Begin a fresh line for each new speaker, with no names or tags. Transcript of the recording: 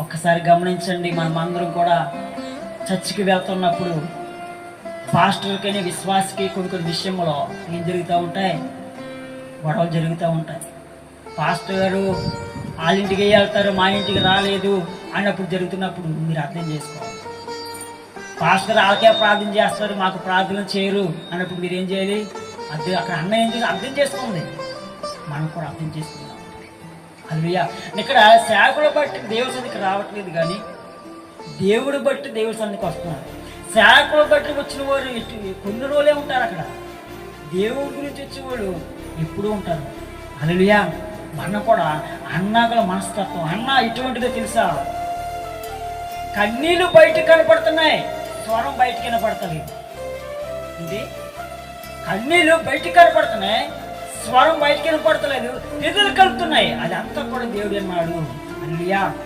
ఒక్కసారి గమనించండి, మనమందరం కూడా చర్చికి వెళ్తున్నప్పుడు పాస్టర్కి విశ్వాసకి కొన్ని విషయంలో ఏం జరుగుతూ ఉంటాయి, గొడవలు జరుగుతూ ఉంటాయి. పాస్టర్ గారు వాళ్ళ ఇంటికి వెళ్తారు, మా ఇంటికి రాలేదు అన్నప్పుడు జరుగుతున్నప్పుడు మీరు అర్థం చేసుకోవాలి. పాస్టర్ వాళ్ళకే ప్రార్థన చేస్తారు, మాకు ప్రార్థన చేయరు అన్నప్పుడు మీరు ఏం చేయాలి? అక్కడ అన్న ఏం చేయాలి అర్థం చేసుకోండి, మనం కూడా అర్థం చేసుకుందాం. హల్లెలూయా. ఇక్కడ సేవకులు బట్టి దేవుడి సన్నిధికి రావట్లేదు, కానీ దేవుడు బట్టి దేవుడి సన్నిధికి వస్తున్నారు. సేవకులు బట్టి వచ్చిన వారు కొన్ని రోజులే ఉంటారు, అక్కడ దేవుడి గురించి వచ్చేవాళ్ళు ఎప్పుడూ ఉంటారు. హల్లెలూయా. మనం కూడా అన్నగల మనస్తత్వం, అన్న ఇటువంటిదో తెలుసా, కన్నీళ్ళు బయటకు కనపడుతున్నాయి, స్వరం బయటకు కనపడుతుంది. ఇది కన్నీళ్ళు బయటకు కనపడుతున్నాయి, స్వరం బయటకు కనపడతలేదు, నిధులు కలుపుతున్నాయి. అది అంతా కూడా దేవుడు అన్నాడు. హల్లెలూయా.